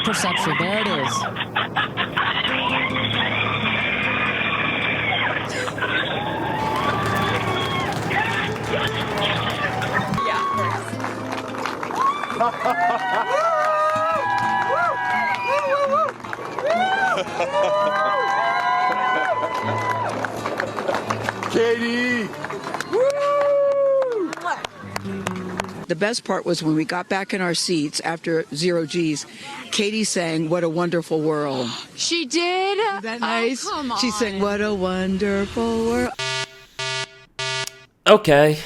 perception. There it is. Katy! The best part was when we got back in our seats after 0 G's, Katy sang "What a Wonderful World." She did? Isn't that nice? Oh, come on. She sang "What a Wonderful World." Okay.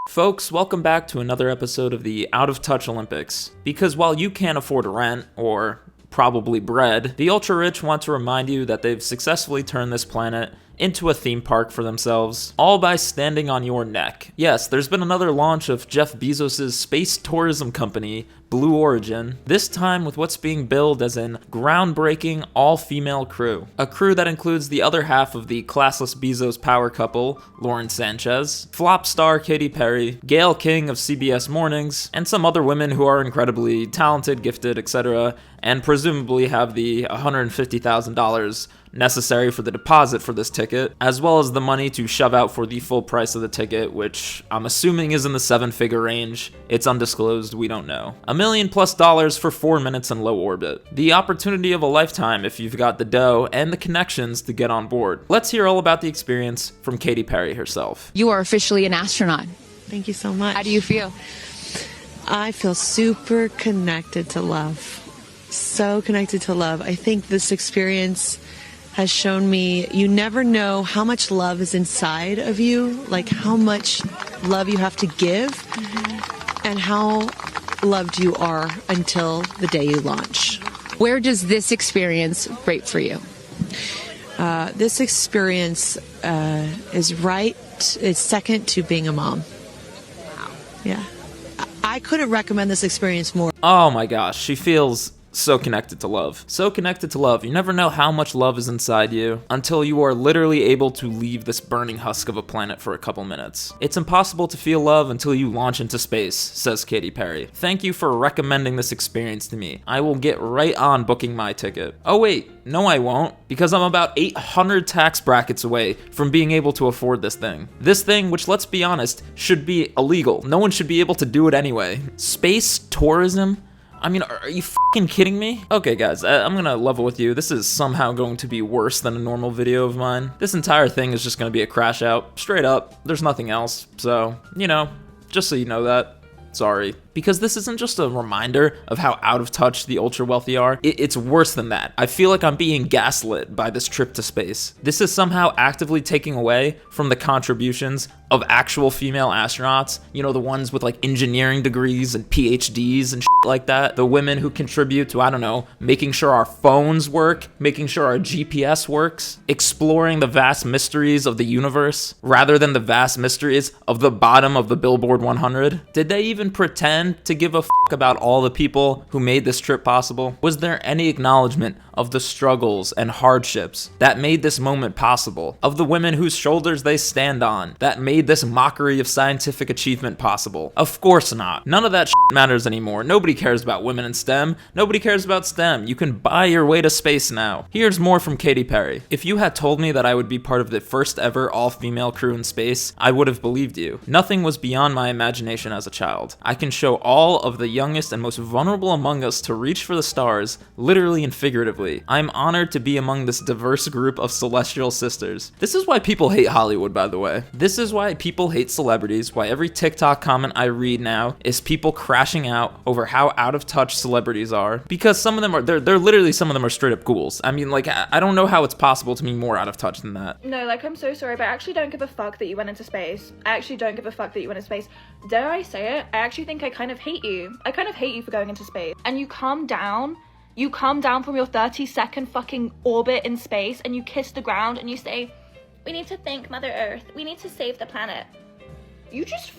Folks, welcome back to another episode of the Out of Touch Olympics. Because while you can't afford rent, or probably bread, the ultra-rich want to remind you that they've successfully turned this planet into a theme park for themselves, all by standing on your neck. Yes, there's been another launch of Jeff Bezos' space tourism company, Blue Origin, this time with what's being billed as an groundbreaking all-female crew. A crew that includes the other half of the classless Bezos power couple, Lauren Sanchez, flop star Katy Perry, Gayle King of CBS Mornings, and some other women who are incredibly talented, gifted, etc., and presumably have the $150,000 necessary for the deposit for this ticket, as well as the money to shove out for the full price of the ticket, which I'm assuming is in the 7-figure range. It's undisclosed, we don't know. $1 million+ for 4 minutes in low orbit. The opportunity of a lifetime if you've got the dough and the connections to get on board. Let's hear all about the experience from Katy Perry herself. You are officially an astronaut. Thank you so much. How do you feel? I feel super connected to love. So connected to love. I think this experience has shown me you never know how much love is inside of you, like how much love you have to give, and how loved you are until the day you launch. Where does this experience rate for you? This experience is second to being a mom. Wow. Yeah. I couldn't recommend this experience more. Oh my gosh, she feels so connected to love. So connected to love. You never know how much love is inside you until you are literally able to leave this burning husk of a planet for a couple minutes. It's impossible to feel love until you launch into space, says Katy Perry. Thank you for recommending this experience to me. I will get right on booking my ticket. Oh wait, no I won't, because I'm about 800 tax brackets away from being able to afford this thing. This thing, which let's be honest, should be illegal. No one should be able to do it anyway. Space tourism? I mean, are you fucking kidding me? Okay guys, I'm gonna level with you. This is somehow going to be worse than a normal video of mine. This entire thing is just gonna be a crash out. Straight up. There's nothing else. So, you know, just so you know that. Sorry. Because this isn't just a reminder of how out of touch the ultra wealthy are. It's worse than that. I feel like I'm being gaslit by this trip to space. This is somehow actively taking away from the contributions of actual female astronauts. You know, the ones with like engineering degrees and PhDs and shit like that. The women who contribute to, I don't know, making sure our phones work, making sure our GPS works, exploring the vast mysteries of the universe rather than the vast mysteries of the bottom of the Billboard 100. Did they even pretend to give a about all the people who made this trip possible? Was there any acknowledgement of the struggles and hardships that made this moment possible? Of the women whose shoulders they stand on that made this mockery of scientific achievement possible? Of course not. None of that matters anymore. Nobody cares about women in STEM. Nobody cares about STEM. You can buy your way to space now. Here's more from Katy Perry. If you had told me that I would be part of the first ever all-female crew in space, I would have believed you. Nothing was beyond my imagination as a child. I can show all of the youngest and most vulnerable among us to reach for the stars, literally and figuratively. I'm honored to be among this diverse group of celestial sisters. This is why people hate Hollywood, by the way. This is why people hate celebrities, why every TikTok comment I read now is people crashing out over how out of touch celebrities are. Because some of them are, they're literally, some of them are straight up ghouls. I mean, like, I don't know how it's possible to be more out of touch than that. No, like, I'm so sorry, but I actually don't give a fuck that you went into space. I actually don't give a fuck that you went into space. Dare I say it? I actually think I kind of hate you. I kind of hate you for going into space. And you come down from your 30-second fucking orbit in space and you kiss the ground and you say, we need to thank Mother Earth. We need to save the planet. You just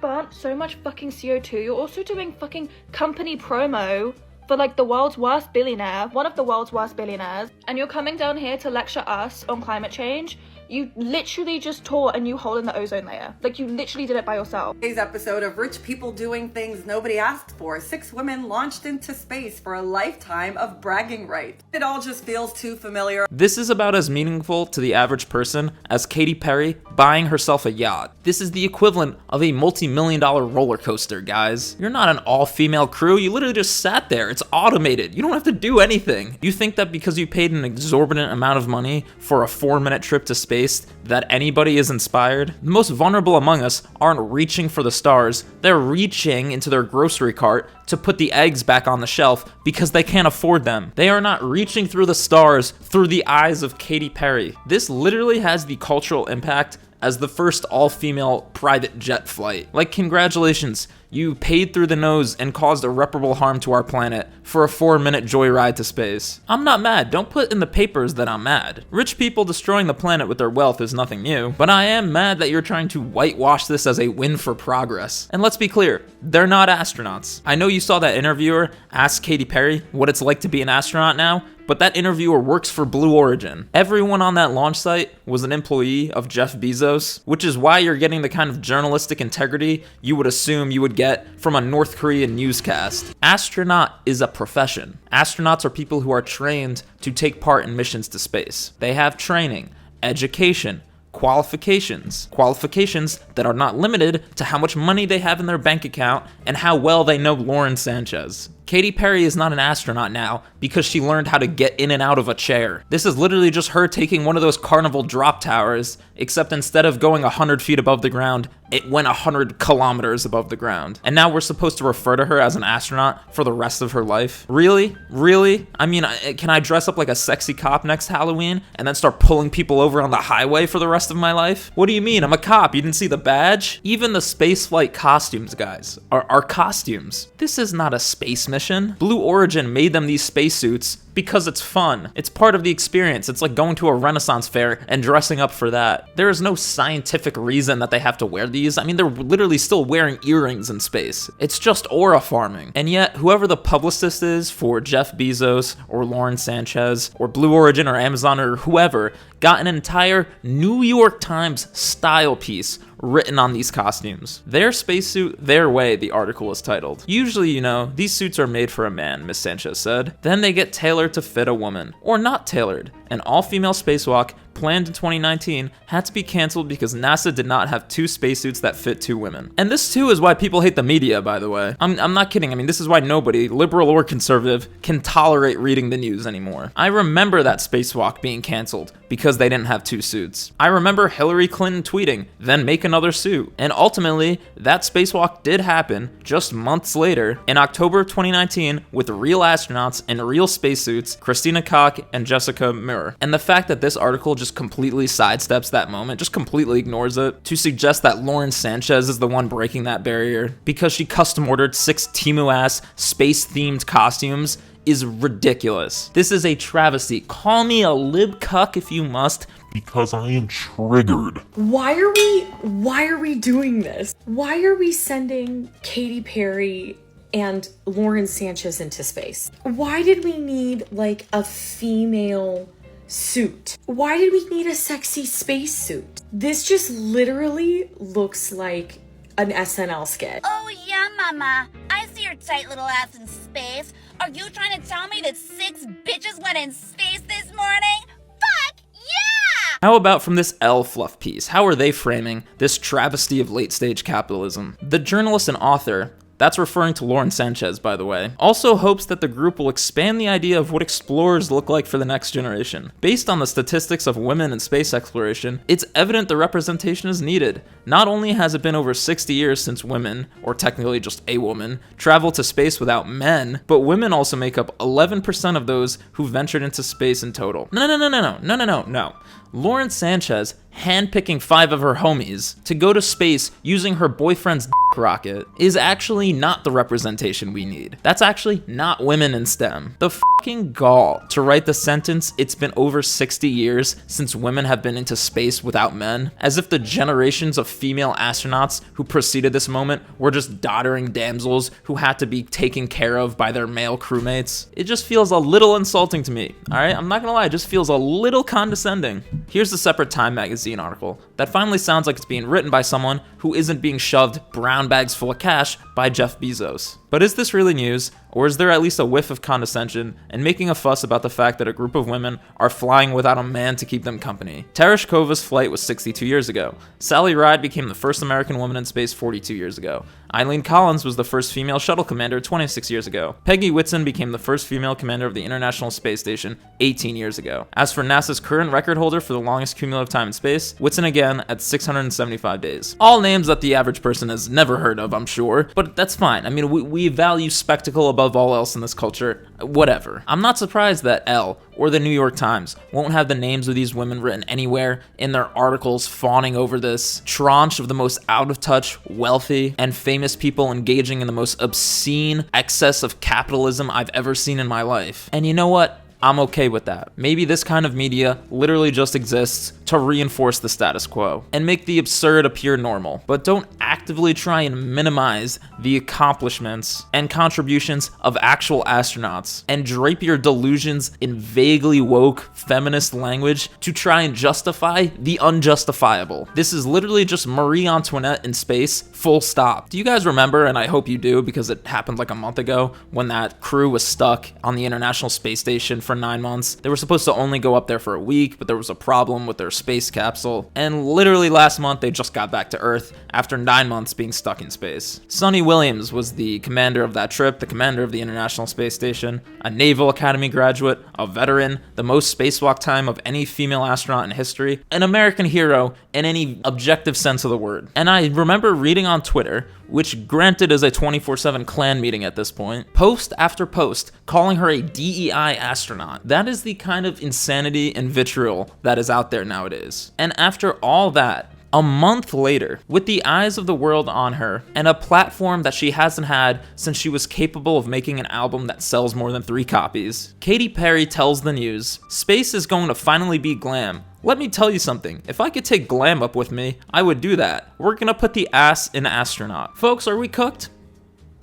burnt so much fucking CO2. You're also doing fucking company promo for like the world's worst billionaire, one of the world's worst billionaires. And you're coming down here to lecture us on climate change. You literally just tore a new hole in the ozone layer. Like, you literally did it by yourself. Today's episode of Rich People Doing Things Nobody Asked For. 6 women launched into space for a lifetime of bragging rights. It all just feels too familiar. This is about as meaningful to the average person as Katy Perry buying herself a yacht. This is the equivalent of a multi-million-dollar roller coaster, guys. You're not an all-female crew, you literally just sat there. It's automated. You don't have to do anything. You think that because you paid an exorbitant amount of money for a 4-minute trip to space that anybody is inspired? The most vulnerable among us aren't reaching for the stars, they're reaching into their grocery cart to put the eggs back on the shelf because they can't afford them. They are not reaching through the stars through the eyes of Katy Perry. This literally has the cultural impact as the first all-female private jet flight. Like, congratulations, you paid through the nose and caused irreparable harm to our planet for a 4-minute joyride to space. I'm not mad, don't put in the papers that I'm mad. Rich people destroying the planet with their wealth is nothing new, but I am mad that you're trying to whitewash this as a win for progress. And let's be clear, they're not astronauts. I know you saw that interviewer ask Katy Perry what it's like to be an astronaut now, but that interviewer works for Blue Origin. Everyone on that launch site was an employee of Jeff Bezos, which is why you're getting the kind of journalistic integrity you would assume you would get from a North Korean newscast. Astronaut is a profession. Astronauts are people who are trained to take part in missions to space. They have training, education, qualifications that are not limited to how much money they have in their bank account and how well they know Lauren Sanchez. Katy Perry is not an astronaut now because she learned how to get in and out of a chair. This is literally just her taking one of those carnival drop towers, except instead of going 100 feet above the ground, it went 100 kilometers above the ground. And now we're supposed to refer to her as an astronaut for the rest of her life? Really? Really? I mean, can I dress up like a sexy cop next Halloween and then start pulling people over on the highway for the rest of my life? What do you mean? I'm a cop. You didn't see the badge? Even the spaceflight costumes, guys, are costumes. This is not a space mission. Blue Origin made them these spacesuits because it's fun. It's part of the experience. It's like going to a Renaissance fair and dressing up for that. There is no scientific reason that they have to wear these. I mean, they're literally still wearing earrings in space. It's just aura farming. And yet, whoever the publicist is for Jeff Bezos or Lauren Sanchez or Blue Origin or Amazon or whoever got an entire New York Times style piece written on these costumes. Their spacesuit, their way, the article is titled. Usually, you know, these suits are made for a man, Miss Sanchez said. Then they get tailored to fit a woman. Or not tailored. An all-female spacewalk planned in 2019 had to be canceled because NASA did not have 2 spacesuits that fit 2 women. And this too is why people hate the media, by the way. I'm not kidding. I mean, this is why nobody, liberal or conservative, can tolerate reading the news anymore. I remember that spacewalk being canceled because they didn't have 2 suits. I remember Hillary Clinton tweeting, then make another suit. And ultimately, that spacewalk did happen just months later in October of 2019 with real astronauts in real spacesuits, Christina Koch and Jessica Meir. And the fact that this article just completely sidesteps that moment, just completely ignores it, to suggest that Lauren Sanchez is the one breaking that barrier because she custom ordered 6 Temu-ass space-themed costumes is ridiculous. This is a travesty. Call me a lib cuck if you must, because I am triggered. Why are we doing this? Why are we sending Katy Perry and Lauren Sanchez into space? Why did we need like a female suit? Why did we need a sexy space suit? This just literally looks like an SNL skit. Oh yeah, mama. I see your tight little ass in space. Are you trying to tell me that 6 bitches went in space this morning? Fuck yeah! How about from this Elle fluff piece? How are they framing this travesty of late-stage capitalism? The journalist and author, that's referring to Lauren Sanchez, by the way, also hopes that the group will expand the idea of what explorers look like for the next generation. Based on the statistics of women in space exploration, it's evident the representation is needed. Not only has it been over 60 years since women, or technically just a woman, traveled to space without men, but women also make up 11% of those who ventured into space in total. No. Lauren Sanchez handpicking 5 of her homies to go to space using her boyfriend's rocket is actually not the representation we need. That's actually not women in STEM. The fucking gall to write the sentence, "It's been over 60 years since women have been into space without men," as if the generations of female astronauts who preceded this moment were just doddering damsels who had to be taken care of by their male crewmates. It just feels a little insulting to me, alright? I'm not gonna lie, it just feels a little condescending. Here's the separate Time magazine article that finally sounds like it's being written by someone who isn't being shoved brown bags full of cash by Jeff Bezos. But is this really news, or is there at least a whiff of condescension and making a fuss about the fact that a group of women are flying without a man to keep them company? Tereshkova's flight was 62 years ago. Sally Ride became the first American woman in space 42 years ago. Eileen Collins was the first female shuttle commander 26 years ago. Peggy Whitson became the first female commander of the International Space Station 18 years ago. As for NASA's current record holder for the longest cumulative time in space, Whitson again at 675 days. All names that the average person has never heard of, I'm sure, but that's fine. I mean, we value spectacle above all else in this culture. Whatever. I'm not surprised that Elle or the New York Times won't have the names of these women written anywhere in their articles fawning over this tranche of the most out-of-touch, wealthy, and famous people engaging in the most obscene excess of capitalism I've ever seen in my life. And you know what? I'm okay with that. Maybe this kind of media literally just exists to reinforce the status quo and make the absurd appear normal, but don't actively try and minimize the accomplishments and contributions of actual astronauts and drape your delusions in vaguely woke feminist language to try and justify the unjustifiable. This is literally just Marie Antoinette in space, full stop. Do you guys remember, and I hope you do because it happened like a month ago, when that crew was stuck on the International Space Station for 9 months? They were supposed to only go up there for a week, but there was a problem with their space capsule, and literally last month they just got back to Earth after 9 months being stuck in space. Sunny Williams was the commander of that trip, the commander of the International Space Station, a Naval Academy graduate, a veteran, the most spacewalk time of any female astronaut in history, an American hero in any objective sense of the word. And I remember reading on Twitter, which granted is a 24/7 clan meeting at this point, post after post calling her a DEI astronaut. That is the kind of insanity and vitriol that is out there nowadays. And after all that, a month later, with the eyes of the world on her, and a platform that she hasn't had since she was capable of making an album that sells more than 3 copies, Katy Perry tells the news, space is going to finally be glam. Let me tell you something, if I could take glam up with me, I would do that. We're gonna put the ass in astronaut. Folks, are we cooked?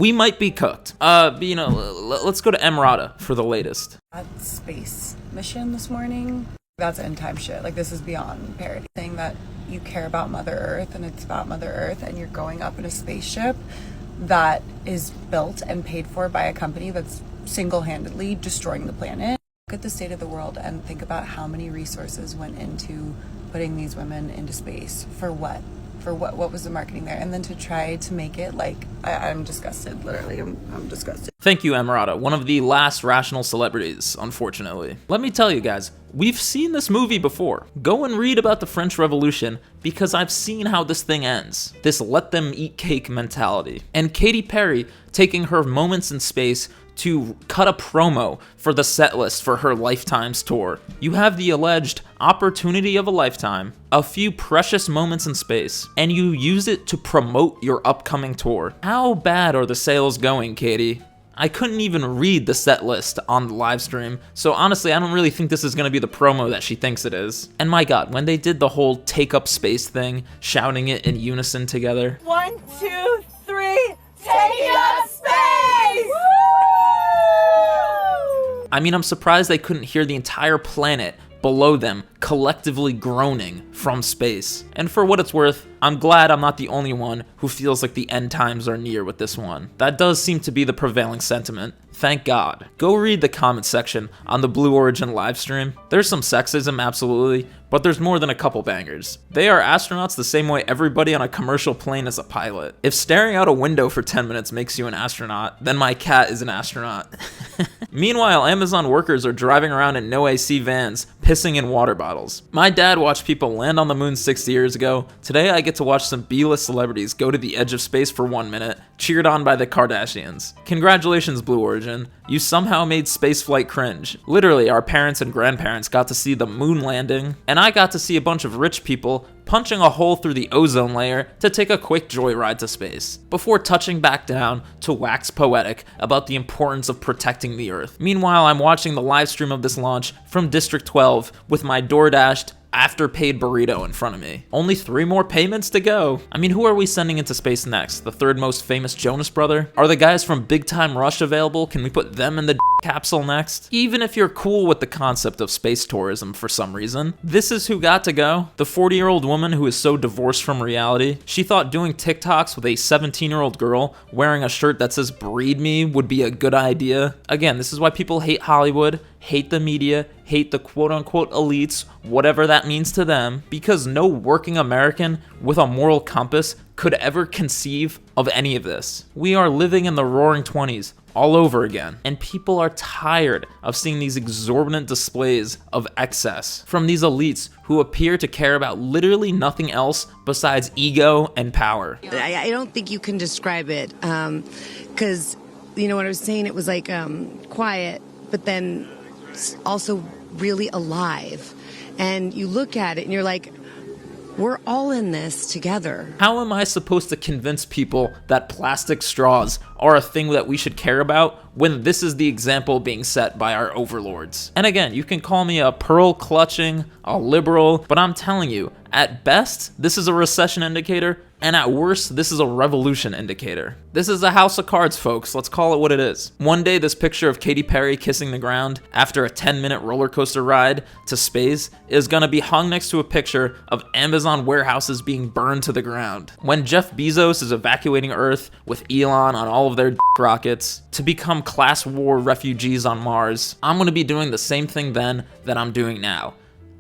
We might be cooked. Let's go to Emrata for the latest. That space mission this morning, that's end time shit. Like, this is beyond parody. Saying that you care about Mother Earth and it's about Mother Earth and you're going up in a spaceship that is built and paid for by a company that's single-handedly destroying the planet. Look at the state of the world and think about how many resources went into putting these women into space. For what? What was the marketing there? And then to try to make it like, I'm disgusted, literally, I'm disgusted. Thank you, Emrata, one of the last rational celebrities, unfortunately. Let me tell you guys, we've seen this movie before. Go and read about the French Revolution, because I've seen how this thing ends. This let them eat cake mentality. And Katy Perry taking her moments in space to cut a promo for the set list for her Lifetime's tour. You have the alleged opportunity of a lifetime, a few precious moments in space, and you use it to promote your upcoming tour. How bad are the sales going, Katy? I couldn't even read the set list on the live stream, so honestly, I don't really think this is gonna be the promo that she thinks it is. And my god, when they did the whole take up space thing, shouting it in unison together. 1, 2, 3, take up space! I mean, I'm surprised they couldn't hear the entire planet below them collectively groaning from space. And for what it's worth, I'm glad I'm not the only one who feels like the end times are near with this one. That does seem to be the prevailing sentiment. Thank God. Go read the comment section on the Blue Origin livestream. There's some sexism, absolutely, but there's more than a couple bangers. They are astronauts the same way everybody on a commercial plane is a pilot. If staring out a window for 10 minutes makes you an astronaut, then my cat is an astronaut. Meanwhile, Amazon workers are driving around in no AC vans, pissing in water bottles. My dad watched people land on the moon 60 years ago. Today I get to watch some B-list celebrities go to the edge of space for 1 minute, cheered on by the Kardashians. Congratulations, Blue Origin. You somehow made spaceflight cringe. Literally, our parents and grandparents got to see the moon landing, and I got to see a bunch of rich people punching a hole through the ozone layer to take a quick joyride to space, before touching back down to wax poetic about the importance of protecting the Earth. Meanwhile, I'm watching the live stream of this launch from District 12 with my DoorDashed after-paid burrito in front of me. Only 3 more payments to go. I mean, who are we sending into space next? The third most famous Jonas brother? Are the guys from Big Time Rush available? Can we put them in the capsule next? Even if you're cool with the concept of space tourism for some reason, this is who got to go. The 40-year-old woman who is so divorced from reality. She thought doing TikToks with a 17-year-old girl wearing a shirt that says "Breed Me" would be a good idea. Again, this is why people hate Hollywood, hate the media, hate the quote-unquote elites, whatever that means to them, because no working American with a moral compass could ever conceive of any of this. We are living in the roaring 20s all over again, and people are tired of seeing these exorbitant displays of excess from these elites who appear to care about literally nothing else besides ego and power. I don't think you can describe it, because, you know what I was saying, it was like quiet, but then also really alive. And you look at it and you're like, we're all in this together. How am I supposed to convince people that plastic straws are a thing that we should care about when this is the example being set by our overlords? And again, you can call me a pearl clutching, a liberal, but I'm telling you, at best, this is a recession indicator, and at worst, this is a revolution indicator. This is a house of cards, folks. Let's call it what it is. One day, this picture of Katy Perry kissing the ground after a 10-minute roller coaster ride to space is gonna be hung next to a picture of Amazon warehouses being burned to the ground. When Jeff Bezos is evacuating Earth with Elon on all of their rockets to become class war refugees on Mars, I'm gonna be doing the same thing then that I'm doing now.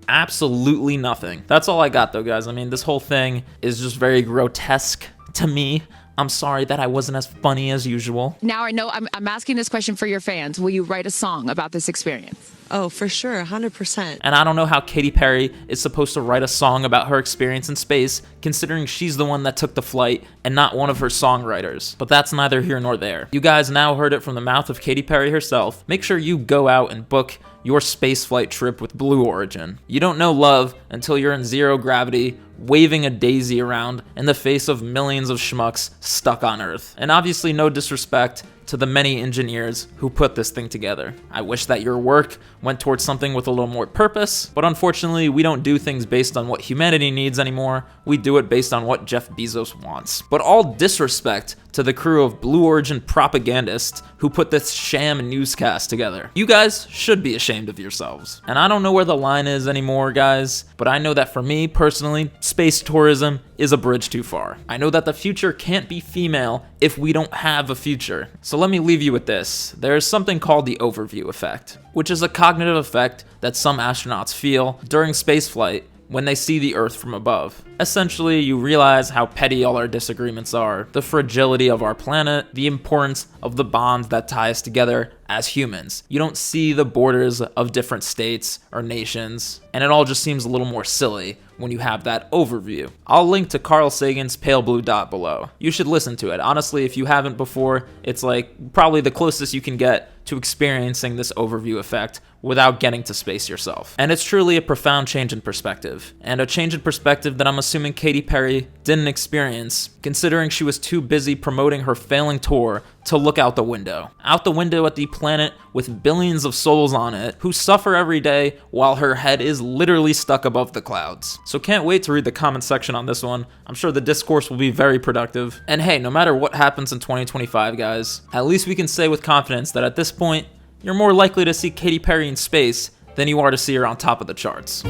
Absolutely nothing. That's all I got though, guys. I mean, this whole thing is just very grotesque to me. I'm sorry that I wasn't as funny as usual. Now I know I'm asking this question for your fans. Will you write a song about this experience? Oh, for sure, 100%. And I don't know how Katy Perry is supposed to write a song about her experience in space, considering she's the one that took the flight and not one of her songwriters. But that's neither here nor there. You guys now heard it from the mouth of Katy Perry herself. Make sure you go out and book your spaceflight trip with Blue Origin. You don't know love until you're in zero gravity, waving a daisy around in the face of millions of schmucks stuck on Earth. And obviously no disrespect to the many engineers who put this thing together. I wish that your work went towards something with a little more purpose, but unfortunately we don't do things based on what humanity needs anymore. We do it based on what Jeff Bezos wants. But all disrespect to the crew of Blue Origin propagandists who put this sham newscast together. You guys should be ashamed of yourselves. And I don't know where the line is anymore, guys, but I know that for me personally, space tourism is a bridge too far. I know that the future can't be female if we don't have a future. So let me leave you with this. There is something called the overview effect, which is a cognitive effect that some astronauts feel during spaceflight when they see the Earth from above. Essentially, you realize how petty all our disagreements are, the fragility of our planet, the importance of the bonds that tie us together as humans. You don't see the borders of different states or nations, and it all just seems a little more silly when you have that overview. I'll link to Carl Sagan's Pale Blue Dot below. You should listen to it. Honestly, if you haven't before, it's like probably the closest you can get to experiencing this overview effect without getting to space yourself. And it's truly a profound change in perspective, and a change in perspective that I'm assuming Katy Perry didn't experience, considering she was too busy promoting her failing tour to look out the window. Out the window at the planet with billions of souls on it who suffer every day while her head is literally stuck above the clouds. So can't wait to read the comment section on this one. I'm sure the discourse will be very productive. And hey, no matter what happens in 2025, guys, at least we can say with confidence that at this point, you're more likely to see Katy Perry in space than you are to see her on top of the charts.